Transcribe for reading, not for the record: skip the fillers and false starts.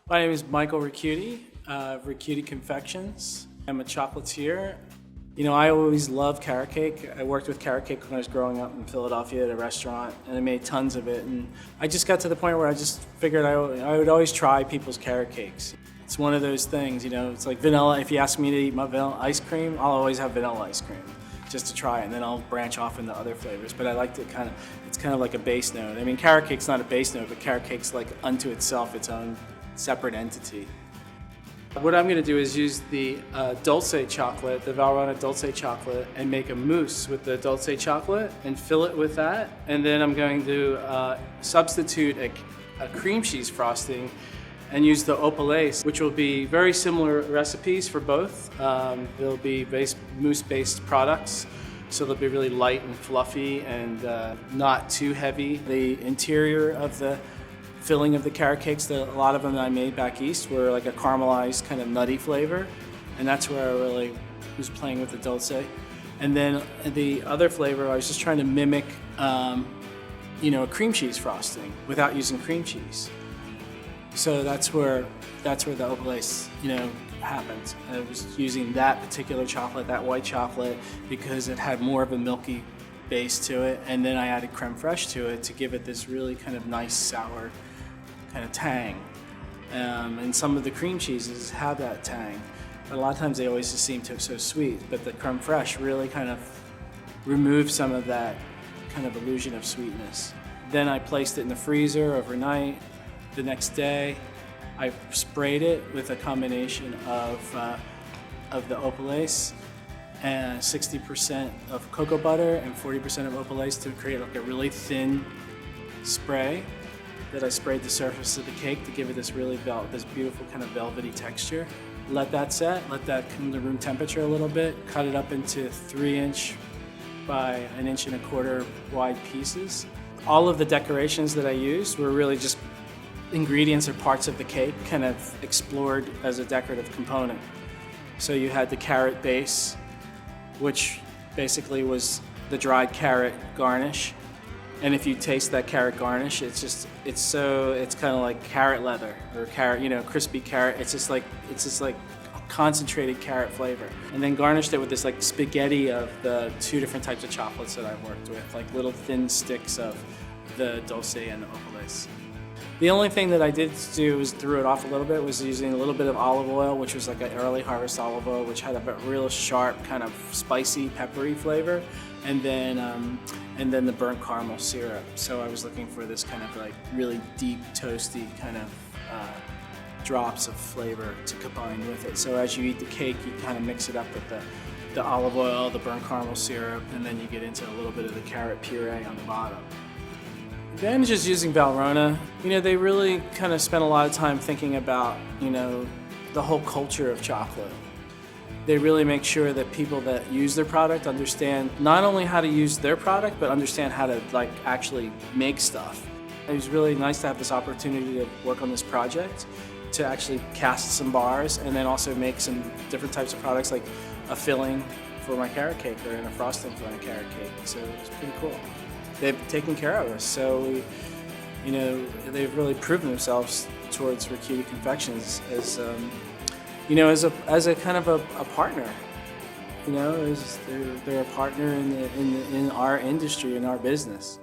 My name is Michael Recchiuti, Recchiuti Confections. I'm a chocolatier. You know, I always loved carrot cake. I worked with carrot cake when I was growing up in Philadelphia at a restaurant, and I made tons of it. And I just got to the point where I just figured I would always try people's carrot cakes. It's one of those things, you know, it's like vanilla. If you ask me to eat my vanilla ice cream, I'll always have vanilla ice cream just to try it, and then I'll branch off into other flavors. But I like to it's kind of like a base note. I mean, carrot cake's not a base note, but carrot cake's like unto itself, its own separate entity. What I'm going to do is use the Dulcey chocolate, the Valrhona Dulcey chocolate, and make a mousse with the Dulcey chocolate and fill it with that. And then I'm going to substitute a cream cheese frosting and use the OPALYS, which will be very similar recipes for both. They'll be mousse-based products, so they'll be really light and fluffy and not too heavy. The interior of the filling of the carrot cakes, a lot of them that I made back east were like a caramelized kind of nutty flavor, and that's where I really was playing with the Dulcey. And then the other flavor, I was just trying to mimic, you know, a cream cheese frosting without using cream cheese. So that's where the OPALYS, you know, happened. I was using that particular chocolate, that white chocolate, because it had more of a milky base to it, and then I added creme fraiche to it to give it this really kind of nice sour kind of tang. And some of the cream cheeses have that tang, but a lot of times they always just seem so sweet, but the creme fraiche really kind of removed some of that kind of illusion of sweetness. Then I placed it in the freezer overnight. The next day I sprayed it with a combination of the OPALYS and 60% of cocoa butter and 40% of OPALYS to create like a really thin spray that I sprayed the surface of the cake to give it this this beautiful kind of velvety texture. Let that set, let that come to room temperature a little bit, cut it up into 3" by 1¼ inch wide pieces. All of the decorations that I used were really just ingredients or parts of the cake kind of explored as a decorative component. So you had the carrot base, which basically was the dried carrot garnish. And if you taste that carrot garnish, it's kind of like carrot leather or carrot, you know, crispy carrot. It's just like concentrated carrot flavor. And then garnished it with this like spaghetti of the 2 different types of chocolates that I've worked with, like little thin sticks of the Dulcey and OPALYS. The only thing that I did do was threw it off a little bit was using a little bit of olive oil, which was like an early harvest olive oil, which had a real sharp kind of spicy, peppery flavor, and then the burnt caramel syrup. So I was looking for this kind of like really deep, toasty kind of drops of flavor to combine with it. So as you eat the cake, you kind of mix it up with the olive oil, the burnt caramel syrup, and then you get into a little bit of the carrot puree on the bottom. The advantages using Valrhona, you know, they really kind of spent a lot of time thinking about, you know, the whole culture of chocolate. They really make sure that people that use their product understand not only how to use their product, but understand how to like actually make stuff. It was really nice to have this opportunity to work on this project, to actually cast some bars and then also make some different types of products like a filling for my carrot cake or a frosting for my carrot cake. So it was pretty cool. They've taken care of us, so you know, they've really proven themselves towards Recchiuti Confections as you know, as a kind of a partner. You know, they're a partner in our industry, in our business.